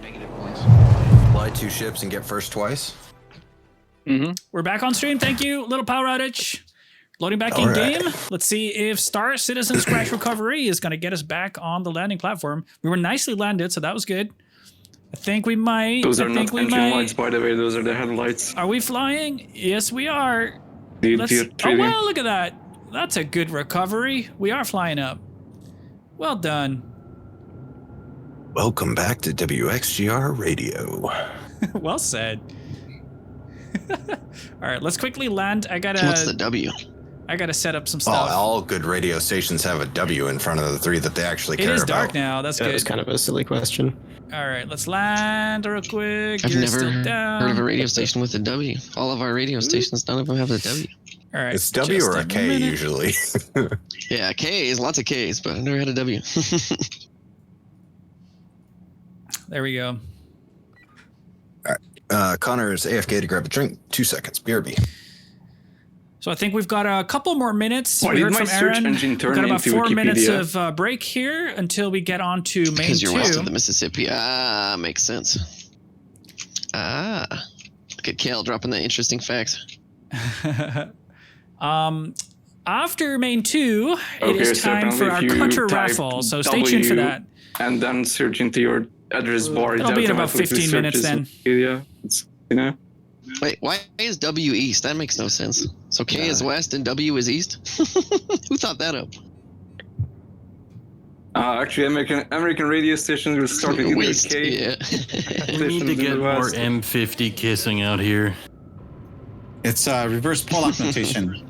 negative points. Fly 2 ships and get first twice. We're back on stream. Thank you. Little power outage. Loading back All in right. game. Let's see if Star Citizen's crash recovery is going to get us back on the landing platform. We were nicely landed, so that was good. I think we might. Those are not engine lights, by the way. Those are the headlights. Are we flying? Yes, we are. Oh, well, look at that. That's a good recovery. We are flying up. Well done. Welcome back to WXGR Radio. Well said. All right, let's quickly land. What's the W? I gotta set up some Well, stuff. all good radio stations have a W in front of the 3 that they actually care about. It is dark now. That's good. That was kind of a silly question. All right, let's land real quick. I've Gear's never still down. heard of a radio station with a W. All of our radio stations, none of them have a W. All right, It's W or a K minute. usually. Yeah, K's, lots of K's, but I've never had a W. There we go. Connor is AFK to grab a drink. 2 seconds. BRB. So I think we've got a couple more minutes. Why We did heard my from search Aaron. engine We've turn got about into 4 minutes Wikipedia? of break here until we get on to main Because you're west 2. of the Mississippi. Ah, makes sense. Ah. Look at Kale dropping the interesting facts. After main 2, it Okay, is so time for apparently our if you country type raffle. So stay tuned for W that. And then search into your address bar. It'll be in about 15 minutes then. Yeah, it's, you know. Wait, why is W east? That makes no sense. So K is west and W is east? Who thought that up? Actually, American radio stations will start with West, K. yeah. We need to get more M50 kissing out here. It's reverse Pollock notation.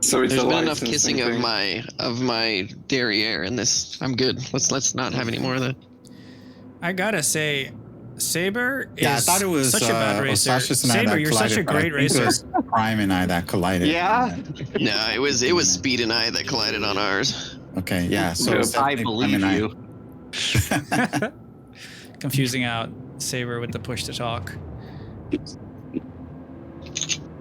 So it's There's a been enough licensing kissing thing. of my derriere in this. I'm good. Let's not have any more of that. I gotta say, Saber is Yeah, I thought it was such a bad racer. Osashis and I Saber, that you're such a collided, but I great think it racer. was Prime and I that collided. Yeah? No, it was Speed and I that collided on ours. Okay, yeah. So it's I definitely believe Prime and you. Confusing out Saber with the push to talk.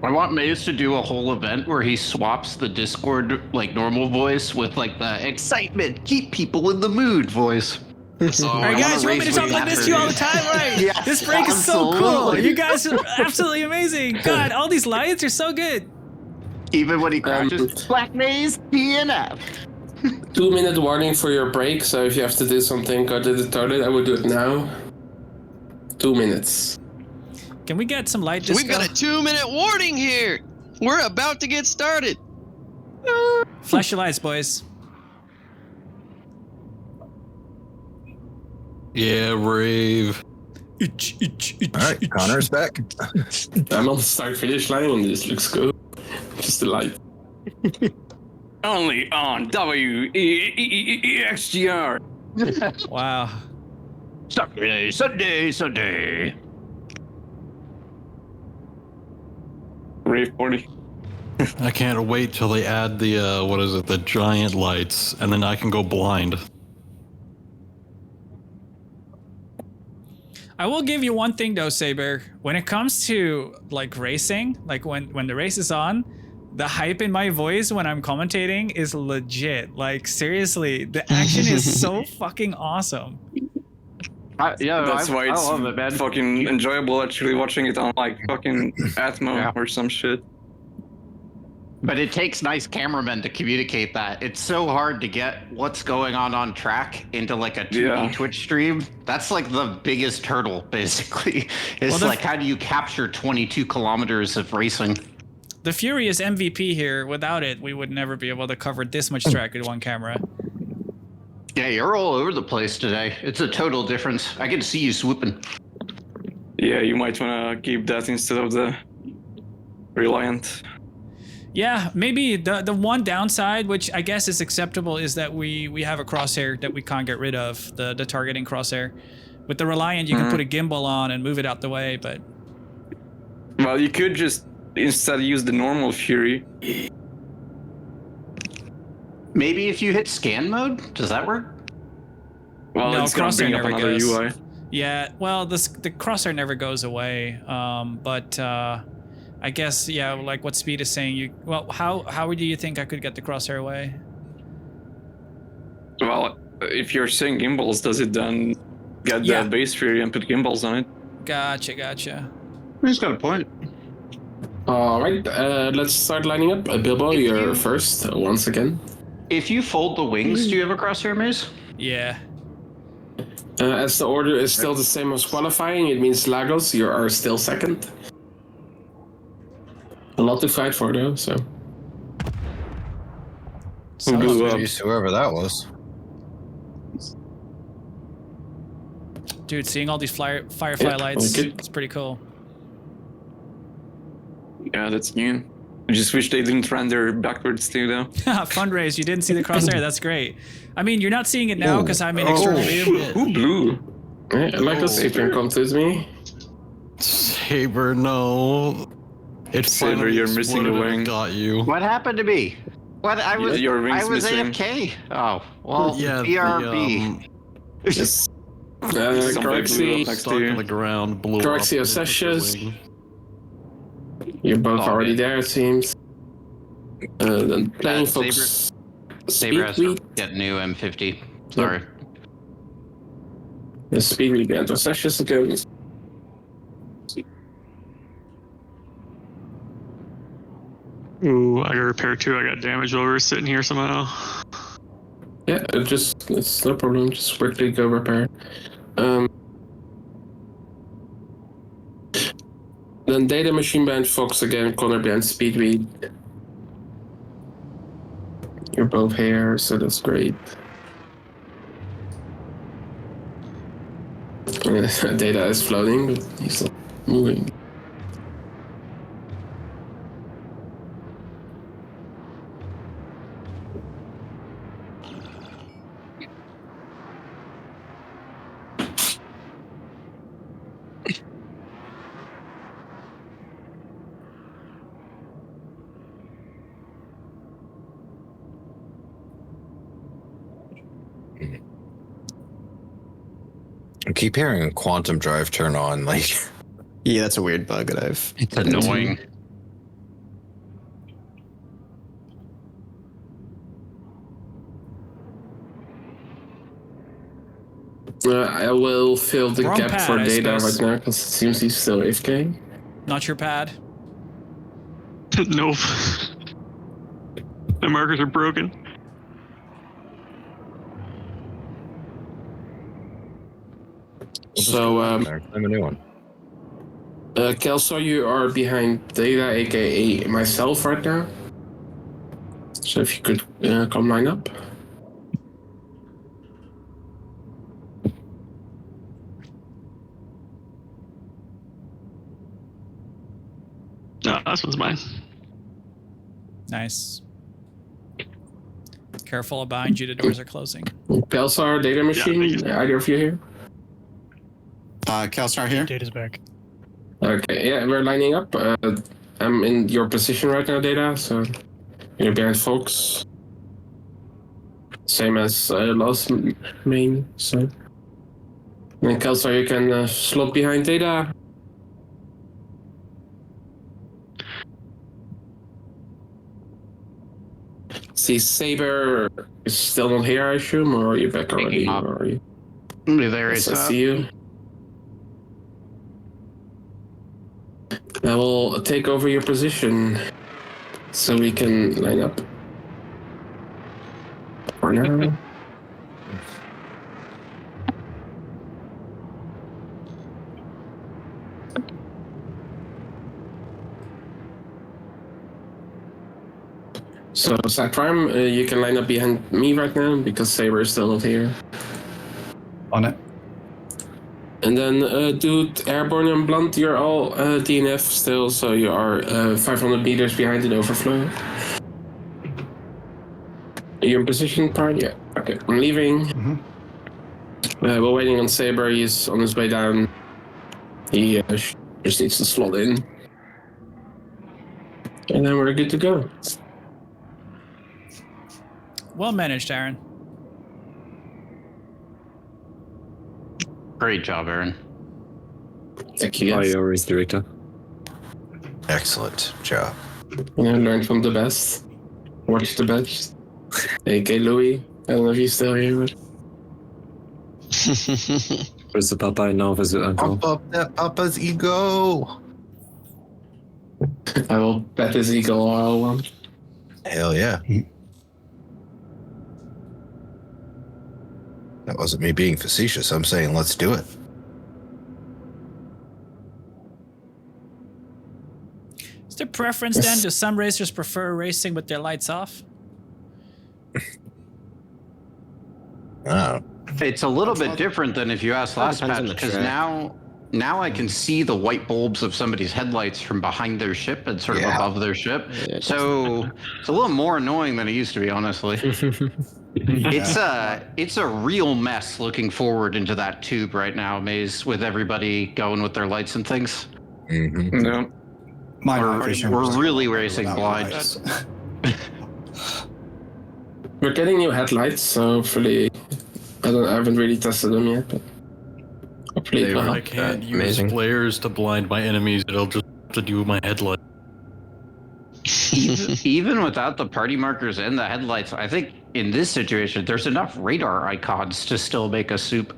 I want Maze to do a whole event where he swaps the Discord like normal voice with like the excitement, keep people in the mood voice. So All right, guys, you want me to talk like this to you all the time? Right. Yeah, This break is so cool. absolutely. You guys are absolutely amazing. God, all these lights are so good. Even when he crashes, Black Maze DNF. 2-minute warning for your break, so if you have to do something, go to the toilet. I would do it now. 2 minutes. Can we get some light disco? We've got a 2-minute warning here. We're about to get started. Flash your lights, boys. Yeah, rave. All right, Connor's back. I'm on the start-finish line and this looks good. Just a light. Only on WXGR. Wow. Sunday. Rave 40. I can't wait till they add the the giant lights, and then I can go blind. I will give you one thing though, Saber. When it comes to like racing, like when the race is on, the hype in my voice when I'm commentating is legit. Like seriously, the action is so fucking awesome. That's why I it's love it, man. fucking enjoyable actually watching it on like fucking Atmo or some shit. But it takes nice cameramen to communicate that. It's so hard to get what's going on track into like a 2D Yeah. Twitch stream. That's like the biggest hurdle, basically. It's Well, like, how do you capture 22 kilometers of racing? The Fury is MVP here. Without it, we would never be able to cover this much track with one camera. Yeah, you're all over the place today. It's a total difference. I get to see you swooping. Yeah, you might wanna keep that instead of the Reliant. Yeah, maybe the one downside, which I guess is acceptable, is that we have a crosshair that we can't get rid of, the targeting crosshair. With the Reliant, you can put a gimbal on and move it out the way, but... Well, you could just instead use the normal Fury. Maybe if you hit scan mode, does that work? Well, No, it's gonna bring crosshair up never another goes. UI. Yeah, well, the crosshair never goes away, but I guess, yeah, like what Speed is saying, how do you think I could get the crosshair away? Well, if you're saying gimbals, does it then get Yeah. the base theory and put gimbals on it? Gotcha. He's got a point. All right, let's start lining up. Bilbo, If you're you- first once again. If you fold the wings, do you have a crosshair, Maze? Yeah. As the order is still the same as qualifying, it means Lagos, you are still second. A lot to fight for though, so. Who blew up? Jeez, whoever that was. Dude, seeing all these firefly lights, okay. it's pretty cool. Yeah, that's new. I just wish they didn't render backwards too, though. Fundraise, you didn't see the crosshair, that's great. I mean, you're not seeing it now because I'm in external view. Who blew? Yeah, Lagos, you can come to me. Saber, no. It's Saber, finally you're missing a exploded and wing. Got you. What happened to me? What I was your wing's I was missing. AFK. Oh well, Yeah, BRB. Yes. Somebody blew Coroxy, up next stuck to in the you. ground, blew Coroxy up. Sessions. Wing. You're both Oh, already man. there, it seems. Then playing Saber- folks. Saber has to Speed get new M50. Sorry. the speed lead enter sessions again. Ooh, I got repair too. I got damage over sitting here somehow. Yeah, it's no problem. Just quickly go repair. Then data machine band Fox again, Connor band Speedweed. You're both here, so that's great. Data is floating, but he's not moving. I keep hearing quantum drive turn on. Like, Yeah, that's a weird bug that I've. It's annoying. I will fill the Wrong gap pad, for I data suppose. right now because it seems he's still AFK. Not your pad. Nope. The markers are broken. So, I'm a new one. Kelso, you are behind data, aka myself, right now. So if you could come line up. No, this one's mine. Nice. Careful behind you, the doors are closing. Kelsar, data machine, thank you. either of you here? Kelsar here. Data's back. Okay, yeah, we're lining up. I'm in your position right now, data, so you're behind Fox. Same as last main, so. And Kelsar, you can slot behind data. See, Saber is still not here, I assume, or are you back already? Picking up. Or are you? There Yes, is I see you. I will take over your position so we can line up. For now. So, Zach Prime, you can line up behind me right now because Saber is still not here. On it. And then, Dude, Airborne and Blunt, you're all DNF still, so you are 500 meters behind the overflow. You're in position, part? Yeah. Okay, I'm leaving. We're waiting on Saber, he's on his way down. He just needs to slot in. And then we're good to go. Well managed, Aaron. Great job, Aaron. Thank you guys. Race director. Excellent job. Learn from the best. Watch the best. AK Louis. I don't know if he's still here, but Where's the Popeye now visit uncle? Pump up that Papa's ego. I will bet his ego all one. Hell yeah. That wasn't me being facetious. I'm saying let's do it. Is there preference then? Do some racers prefer racing with their lights off? Oh. It's a little bit different than if you asked last depends patch, on the because track. now I can see the white bulbs of somebody's headlights from behind their ship and sort of above their ship. Yeah, So it's a little more annoying than it used to be, honestly. It's a real mess looking forward into that tube right now, Maze, with everybody going with their lights and things. Mm-hmm. No. We're really racing blind. We're getting new headlights, so hopefully, I haven't really tested them yet, but hopefully it will I help. can't use Amazing. flares to blind my enemies. It'll just have to do with my headlight. Even without the party markers and the headlights, I think in this situation, there's enough radar icons to still make a soup.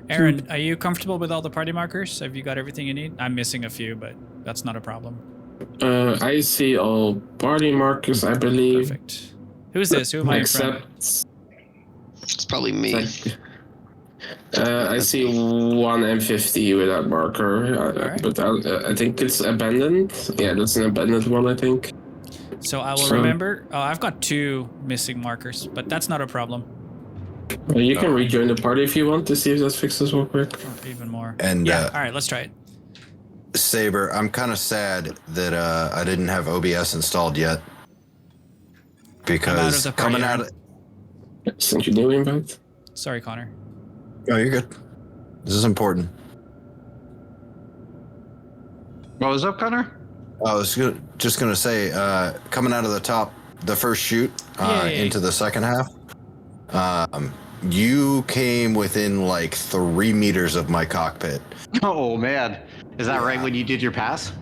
Aaron, are you comfortable with all the party markers? Have you got everything you need? I'm missing a few, but that's not a problem. I see all party markers, I believe. Perfect. Who's this? Who am I in front of? Except, It's probably me. I see one M50 with that marker, Alright. but I think it's abandoned. Yeah, that's an abandoned one, I think. So I will So- remember. Oh, I've got 2 missing markers, but that's not a problem. You can rejoin the party if you want to see if that fixes real quick. Or even more. And Yeah. All right, let's try it. Saber, I'm kind of sad that I didn't have OBS installed yet. Because the party, coming out of... Sent you new invite. Sorry, Connor. Oh, you're good. This is important. What was up, Connor? I was just going to say, coming out of the top, the first shoot Yay. into the second half, you came within like 3 meters of my cockpit. Oh man, is that right when you did your pass?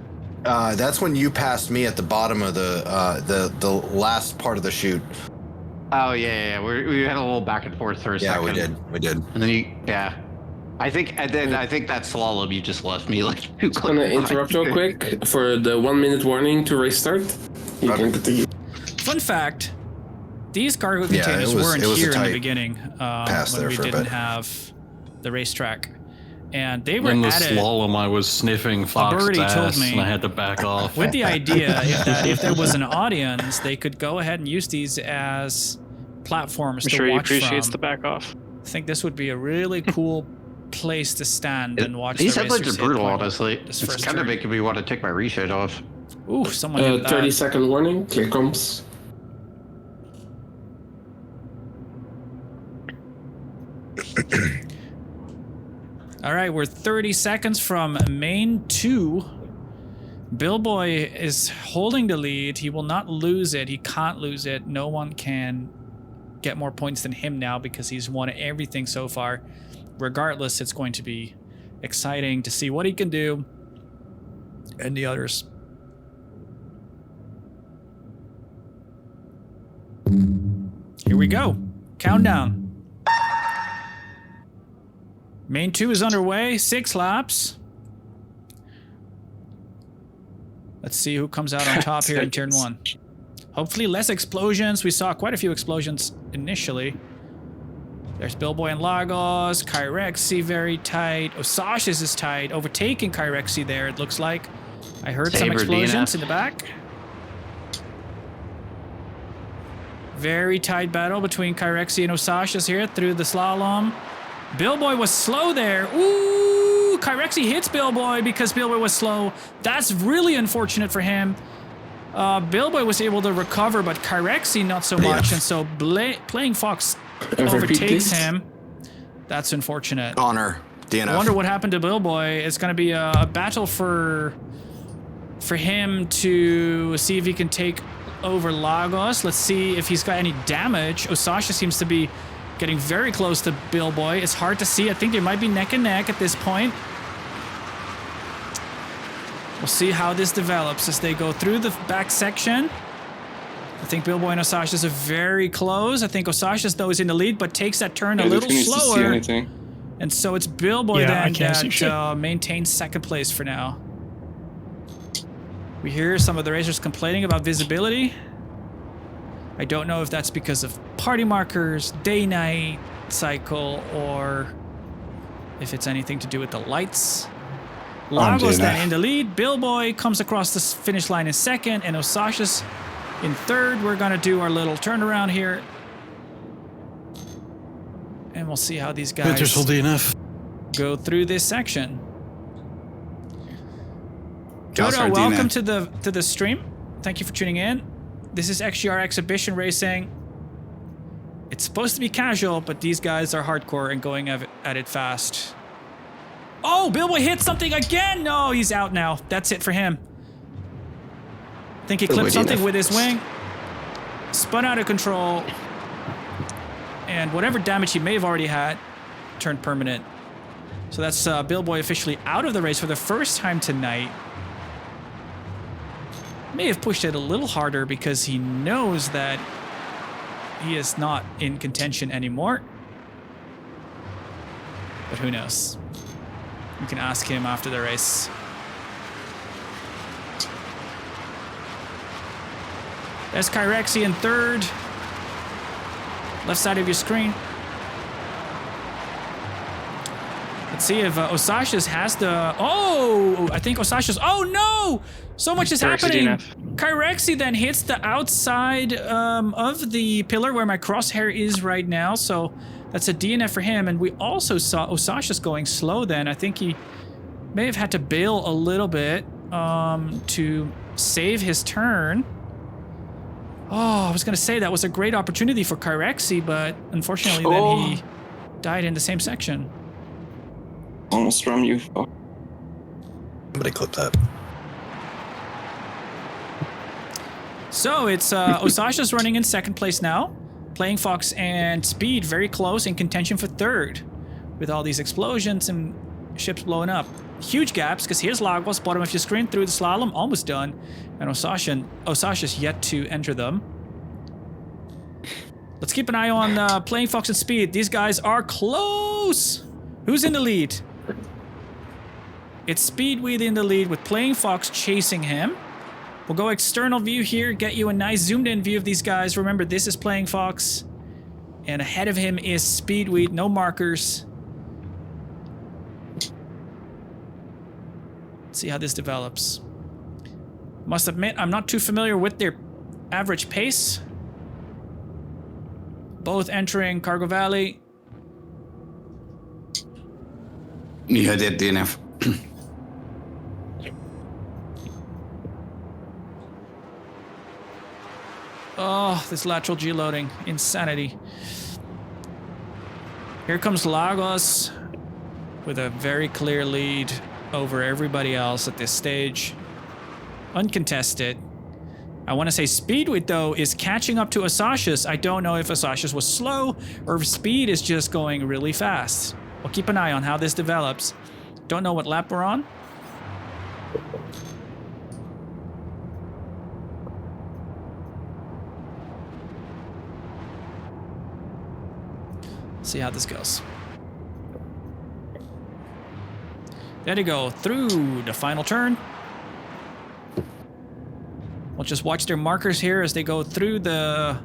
That's when you passed me at the bottom of the last part of the shoot. Oh yeah. We had a little back and forth for a Yeah, second. we did. And then I think that slalom you just left me like. I'm gonna interrupt real quick for the 1 minute warning to restart. You can continue. Fun fact: these cargo Yeah, containers it was weren't a here in the tight beginning pass when there we for a didn't bit. have the racetrack, and they were In the at it slalom, I was sniffing Fox's birdie told ass, me- and I had to back off. with the idea if there was an audience, they could go ahead and use these as platforms I'm to sure he watch appreciates from. the back off. I think this would be a really cool place to stand and watch. These the headlights racers are brutal, hit point honestly. this It's first kind of turn. making me want to take my reshade off. Ooh, someone hit that. 30-second warning. Here comes. All right, we're 30 seconds from main 2. Billboy is holding the lead. He will not lose it. He can't lose it. No one can get more points than him now because he's won everything so far. Regardless, it's going to be exciting to see what he can do and the others. Here we go. Countdown. Main 2 is underway. 6 laps. Let's see who comes out on top here in turn 1. Hopefully less explosions. We saw quite a few explosions initially. There's Billboy and Lagos. Kyrexy very tight. Osashis is tight. Overtaking Kyrexy there, it looks like. I heard some Saber explosions DNF. in the back. Very tight battle between Kyrexy and Osashis here through the slalom. Billboy was slow there. Ooh, Kyrexy hits Billboy because Billboy was slow. That's really unfortunate for him. Billboy was able to recover, but Kyrexy not so much, and so Playing Fox overtakes him. That's unfortunate. Connor, DNF. I wonder what happened to Billboy. It's going to be a battle for him to see if he can take over Lagos. Let's see if he's got any damage. Osasha seems to be getting very close to Billboy. It's hard to see. I think they might be neck and neck at this point. We'll see how this develops as they go through the back section. I think Billboy and Osashi's are very close. I think Osashi's though is in the lead, but takes that turn a little slower. And so it's Billboy then that maintains second place for now. We hear some of the racers complaining about visibility. I don't know if that's because of party markers, day-night cycle, or if it's anything to do with the lights. Lagos then in the lead. Billboy comes across the finish line in second, and Osashi's in third. We're gonna do our little turnaround here. And we'll see how these guys go through this section. Jodo, welcome to the stream. Thank you for tuning in. This is XGR Exhibition Racing. It's supposed to be casual, but these guys are hardcore and going at it fast. Oh, Billboy hit something again! No, he's out now. That's it for him. I think he clipped something with his wing. Spun out of control. And whatever damage he may have already had turned permanent. So that's Billboy officially out of the race for the first time tonight. May have pushed it a little harder because he knows that he is not in contention anymore. But who knows? You can ask him after the race. There's Kyrexi in third. Left side of your screen. Let's see if Osashi's has the... Oh! I think Osashi's... Oh, no! So much is happening. Kyrexi then hits the outside of the pillar where my crosshair is right now. So that's a DNF for him. And we also saw Osashi's going slow then. I think he may have had to bail a little bit to save his turn. Oh, I was going to say that was a great opportunity for Kyrexi, but unfortunately then he died in the same section. Almost from you. Somebody clip that. So it's Osashi's running in second place now. Playing Fox and Speed very close in contention for third. With all these explosions and ships blowing up. Huge gaps, because here's Lagos, bottom of your screen, through the slalom, almost done. And Osashi's yet to enter them. Let's keep an eye on Playing Fox and Speed. These guys are close! Who's in the lead? It's Speedweed in the lead with Playing Fox chasing him. We'll go external view here, get you a nice zoomed in view of these guys. Remember, this is Playing Fox. And ahead of him is Speedweed, no markers. Let's see how this develops. Must admit, I'm not too familiar with their average pace. Both entering Cargo Valley. Yeah, that DNF. Oh, this lateral G-loading. Insanity. Here comes Lagos with a very clear lead over everybody else at this stage. Uncontested. I want to say Speedweed, though, is catching up to Osashi's. I don't know if Osashi's was slow or if Speed is just going really fast. We'll keep an eye on how this develops. Don't know what lap we're on. See how this goes. There they go, through the final turn. We'll just watch their markers here as they go through the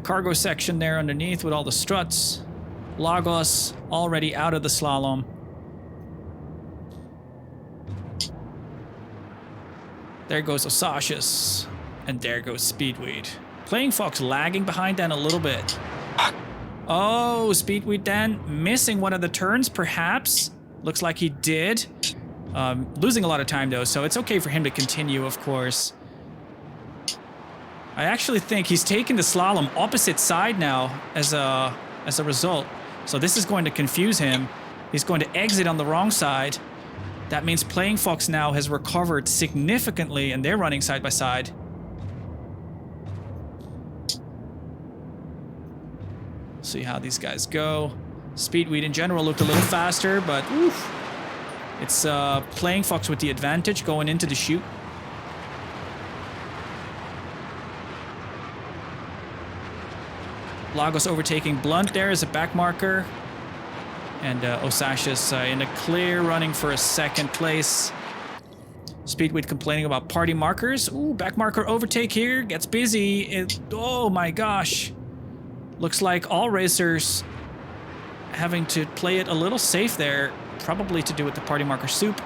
cargo section there underneath with all the struts. Lagos already out of the slalom. There goes Osashi's. And there goes Speedweed. Playing Fox lagging behind then a little bit. Oh, Speedweed then missing one of the turns, perhaps. Looks like he did. Losing a lot of time, though, so it's okay for him to continue, of course. I actually think he's taking the slalom opposite side now as a result. So this is going to confuse him. He's going to exit on the wrong side. That means Playing Fox now has recovered significantly, and they're running side by side. See how these guys go. Speedweed in general looked a little faster, but oof. It's Playing Fox with the advantage going into the chute. Lagos overtaking Blunt there as a back marker. And Osasha's in the clear, running for a second place. Speedweed complaining about party markers. Ooh, back marker overtake here. Gets busy. Oh my gosh. Looks like all racers having to play it a little safe there. Probably to do with the party marker soup.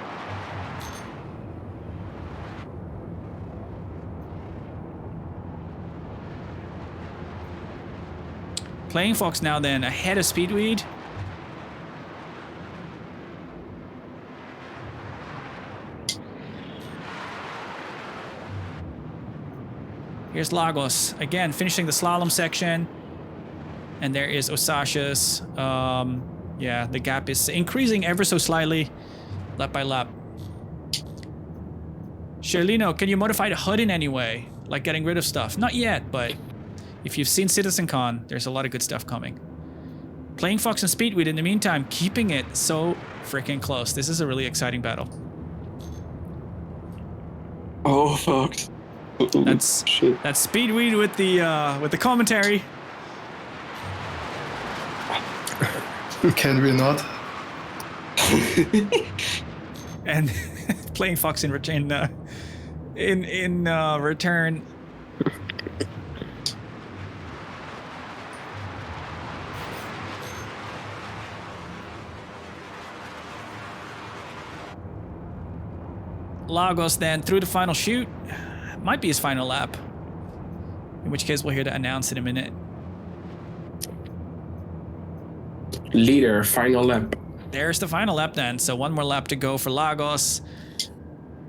Playing Fox now then ahead of Speedweed. Here's Lagos, again, finishing the slalom section. And there is Osasha's. Yeah, the gap is increasing ever so slightly, lap by lap. Sherlino, can you modify the HUD in any way? Like getting rid of stuff? Not yet, but if you've seen CitizenCon, there's a lot of good stuff coming. Playing Fox and Speedweed in the meantime, keeping it so freaking close. This is a really exciting battle. Oh, fuck. That's Speedweed with the commentary. Can we not? And playing Fox in return. Return. Lagos then through the final chute. Might be his final lap. In which case we'll hear the announce in a minute. Leader, final lap. There's the final lap then. So one more lap to go for Lagos.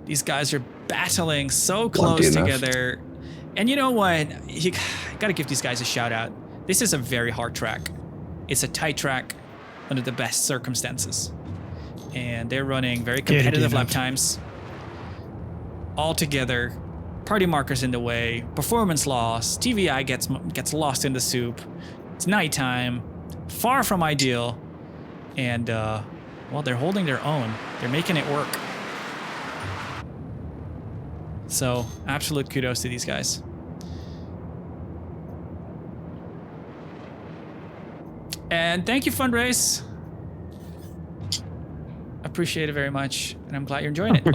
These guys are battling so close together. And you know what? You gotta give these guys a shout out. This is a very hard track. It's a tight track under the best circumstances. And they're running very competitive lap times. All together. Party markers in the way, performance loss, TVI gets lost in the soup. It's nighttime, far from ideal, and well, they're holding their own. They're making it work. So, absolute kudos to these guys. And thank you, Fundrace. Appreciate it very much, and I'm glad you're enjoying it.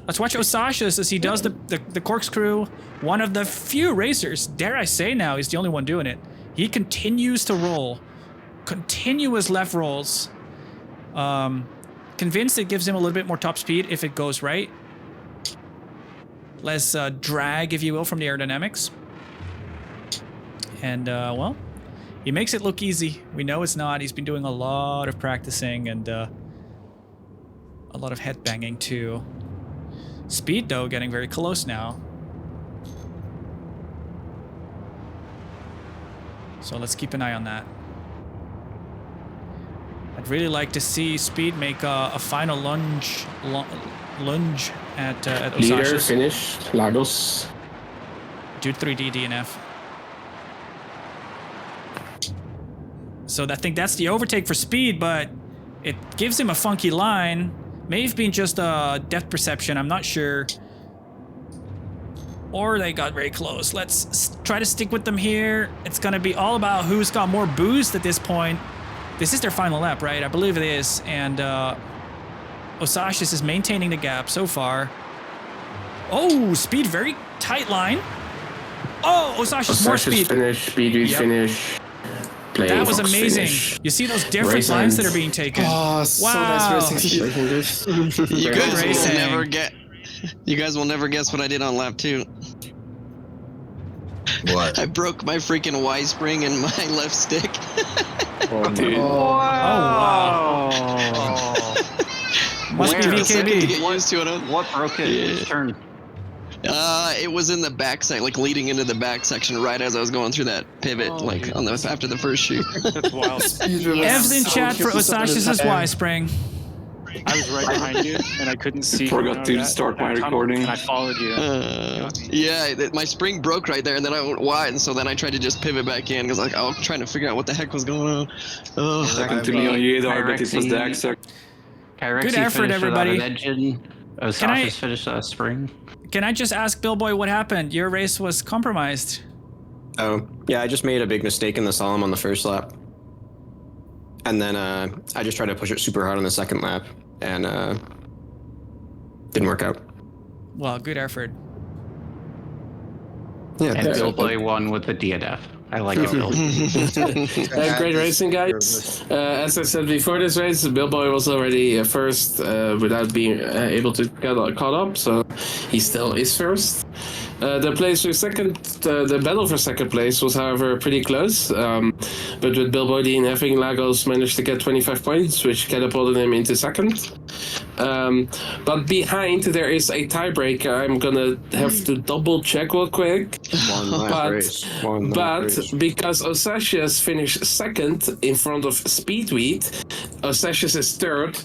Let's watch Osasha's as he does the corkscrew. One of the few racers, dare I say now, he's the only one doing it. He continues to roll. Continuous left rolls. Convinced it gives him a little bit more top speed if it goes right. Less drag, if you will, from the aerodynamics. And, well, he makes it look easy. We know it's not. He's been doing a lot of practicing and a lot of head banging, too. Speed, though, getting very close now. So let's keep an eye on that. I'd really like to see Speed make a final lunge at Osasha. Leader, finish, Lagos. Dude 3D DNF. So I think that's the overtake for Speed, but it gives him a funky line. May have been just a depth perception, I'm not sure. Or they got very close. Let's try to stick with them here. It's gonna be all about who's got more boost at this point. This is their final lap, right? I believe it is. And Osasha's is maintaining the gap so far. Oh, Speed, very tight line. Oh, Osasha's more speed. Finish, Speed finish. That was amazing. Finish. You see those different lines that are being taken. Oh, so nice racing. You guys will never get. You guys will never guess what I did on lap 2. What? I broke my freaking Y spring in my left stick. Oh, dude. Oh, wow. Must be VKB. What broke it? Yeah. Turn. It was in the back section, like leading into the back section, right as I was going through that pivot, like on the after the first shoot. That's wild. Ev's in chat for Osasha's Y spring. I was right behind you, and I couldn't see. Forgot to start my recording. And I followed you. Yeah, my spring broke right there, and then I went wide, and so then I tried to just pivot back in because I was trying to figure out what the heck was going on. Oh, Second to me on Yedar, but it was the exact. Good effort, everybody. Osasha's finished spring. Can I just ask Billboy what happened? Your race was compromised. Oh, yeah, I just made a big mistake in the Solemn on the first lap. And then I just tried to push it super hard on the second lap, and didn't work out. Well, good effort. Yeah, And Billboy won with the DNF. I like it, Bill. Great racing, guys. As I said before this race, Billboy was already first without being able to get caught up, so he still is first. The place for second, the battle for second place was, however, pretty close. But with Billboy DNFing, Lagos managed to get 25 points, which catapulted him into second. But behind there is a tiebreaker. I'm gonna have to double check real quick. But because Osasius finished second in front of Speedweed, Osasius is third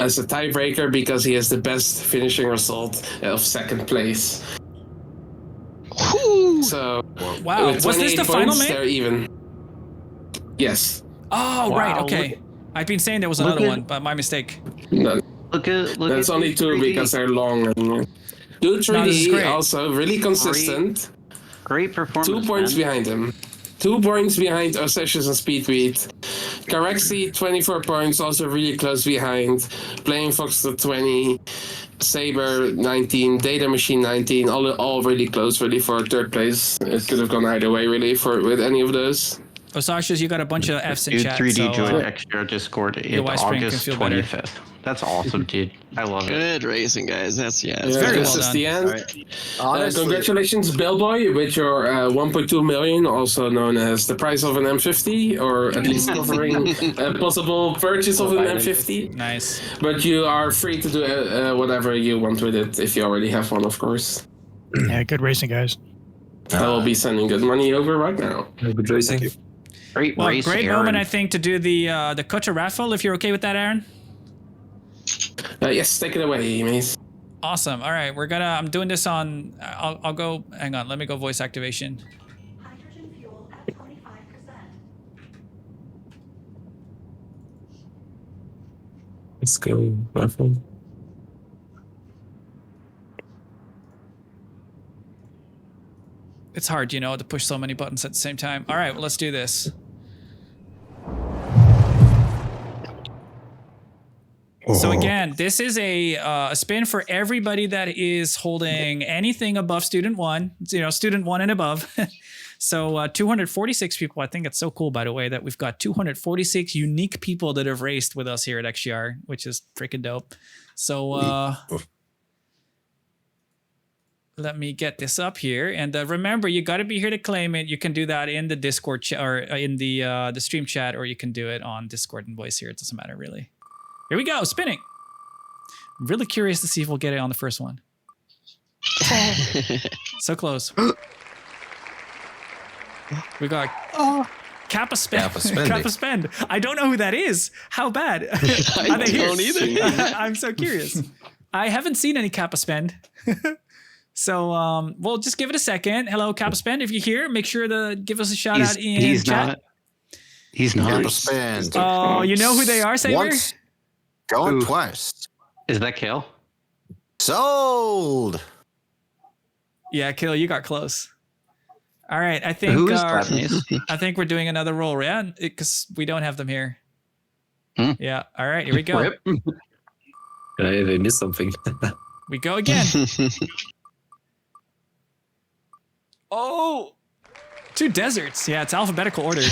as a tiebreaker because he has the best finishing result of second place. So wow, was this the final main? They're even. Yes. Oh Wow. right, okay. I've been saying there was another one, but my mistake. No. Look That's only two 3D. because they're long. And, Dude No, this is 3D great. also really consistent. Great performance. 2 points man. behind him. 2 points behind Osasius and Speedweed. Carexi, 24 points, also really close behind. Playing Fox to 20. Saber 19, Data Machine 19, all really close really for third place. It could have gone either way really with any of those. Osasius, you got a bunch of F's in Dude, chat. 3D so, joined XGR Discord in Y Spring can August feel better. 25th. That's awesome, dude. I love it. Good racing, guys. That's it's very this well is done. the end. Right. Honestly, Congratulations, Billboy, with your 1.2 million, also known as the price of an M50, or at least covering a possible purchase of an M50. Nice. But you are free to do whatever you want with it if you already have one, of course. Yeah, good racing, guys. I will be sending good money over right now. Good racing. Great Well, race, great Aaron. moment, I think, to do the Kutcher raffle. If you're okay with that, Aaron. Yes, take it away, Mace. Awesome. All right, I'm doing this on. I'll go. Hang on. Let me go voice activation. Hydrogen fuel at 25%. Let's go, raffle. It's hard, to push so many buttons at the same time. All right, well, let's do this. So again, this is a spin for everybody that is holding anything above student one, student one and above. So 246 people. I think it's so cool, by the way, that we've got 246 unique people that have raced with us here at XGR, which is freaking dope. So let me get this up here. And remember, you got to be here to claim it. You can do that in the Discord chat or in the stream chat, or you can do it on Discord and voice here. It doesn't matter, really. Here we go, spinning. I'm really curious to see if we'll get it on the first one. So close. We got Kappa Spend. Kappa Spend. I don't know who that is. How bad? I don't either. I'm so curious. I haven't seen any Kappa Spend. So we'll just give it a second. Hello, Kappa Spend. If you're here, make sure to give us a shout out in chat. He's not. Kappa Spend. Oh, you know who they are, Saber? Once, going Who? twice. Is that Kale? Sold. Yeah, Kill, you got close. All right, I think Who is that, Mace? I think we're doing another roll, yeah, because we don't have them here. Hmm. Yeah. All right, here we go. Rip. They missed something. We go again. Oh, 2 deserts. Yeah, it's alphabetical order.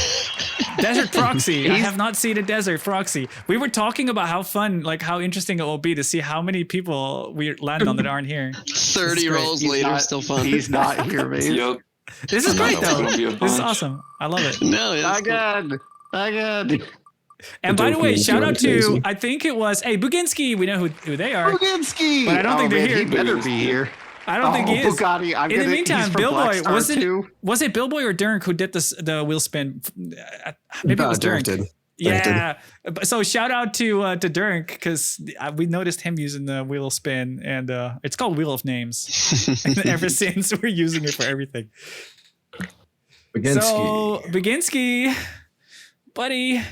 Desert Proxy. I have not seen a Desert Proxy. We were talking about how fun, like how interesting it will be to see how many people we land on that aren't here. 30 rolls later, still fun. He's not here, man. Yep. This is great, though. Gonna be a This is bunch. awesome. I love it. No, it's Again. And by the way, Dopamine shout out to, crazy. I think it was, hey, Buginski. We know who they are. Buginski. But I don't think they're here. He better be here. I don't think he is. Bugatti. In the meantime, Billboy, was was it Billboy or Dernk who did the wheel spin? Maybe it was Derek Dernk. did. Yeah. So shout out to Dernk, because we noticed him using the wheel spin, and it's called Wheel of Names. And ever since, we're using it for everything. So Buginski, buddy.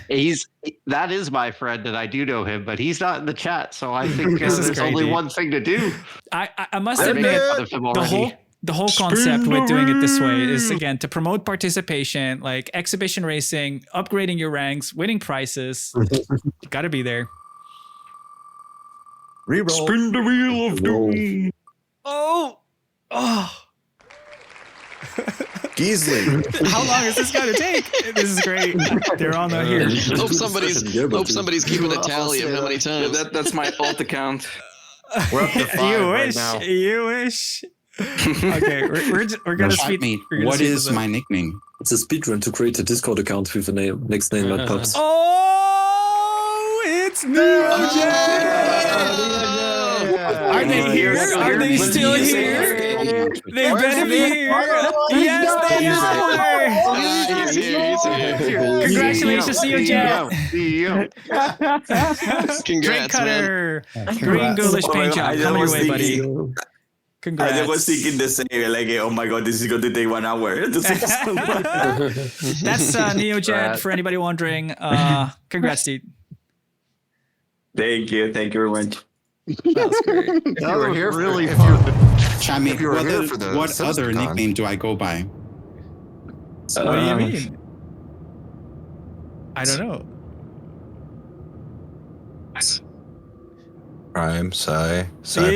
That is my friend, and I do know him, but he's not in the chat, so I think This is there's only crazy. one thing to do. I must I made admit, fun of him already. the whole concept with doing it this way is, again, to promote participation, like exhibition racing, upgrading your ranks, winning prizes. You gotta be there. Reroll. Spin the wheel of doom. Oh! Easily. How long is this gonna take? This is great. They're all not here. Hope somebody's keeping a tally of how many times. That's my alt account. We're up to 5 You right wish. now. You wish. Okay, we're gonna speed. What is my nickname? It's a speedrun to create a Discord account with a name, next name that pops. Oh, it's NeoJet! Are they here? Are they still here? They better be here. Yes, they are. He's here. Congratulations, NeoJet. Congrats, Drink cutter. Green ghoulish paint job. Coming your way, buddy. Congrats. I was thinking the same, like, oh my god, this is going to take 1 hour. That's NeoJet, for anybody wondering. Congrats, dude. Thank you very much. That's great. If you were here really for, fun. if you were here for the What other Con. nickname do I go by? What do you mean? I don't know. Prime, Psy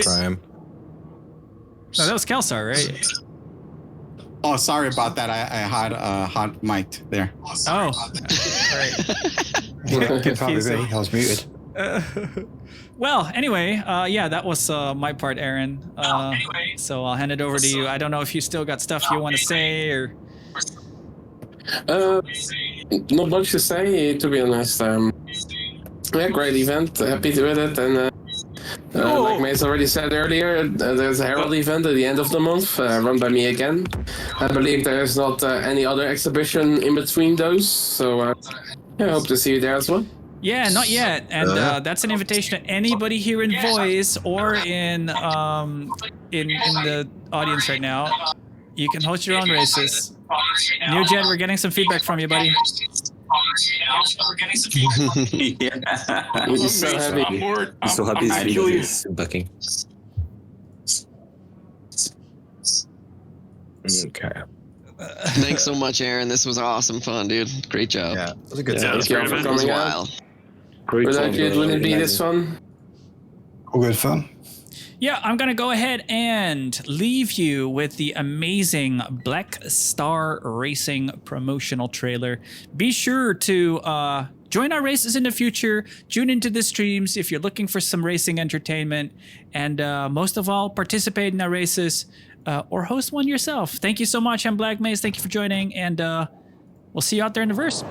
Prime. No, that was Kelsar, right? Oh, sorry about that. I had a hot mic there. Oh, all right. Could probably be. I was muted. Well, anyway, yeah, that was my part, Aaron. So I'll hand it over to you. I don't know if you still got stuff you want to say or. Not much to say, to be honest. Yeah, great event. Happy with it. And like Mace already said earlier, there's a Herald event at the end of the month, run by me again. I believe there's not any other exhibition in between those. So yeah, I hope to see you there as well. Yeah, not yet. And that's an invitation to anybody here in Voice or in the audience right now. You can host your own races. NeoJet, we're getting some feedback from you, buddy. He's so happy. I'm so happy he's backing. Okay. Thanks so much, Aaron. This was awesome fun, dude. Great job. Yeah, it was a good Yeah, time. Thank you all for It was coming out. wild. Great Without you, it wouldn't be this fun. All good fun. Yeah, I'm going to go ahead and leave you with the amazing Black Star Racing promotional trailer. Be sure to join our races in the future. Tune into the streams if you're looking for some racing entertainment. And most of all, participate in our races or host one yourself. Thank you so much. I'm Black Maze. Thank you for joining. And we'll see you out there in the verse.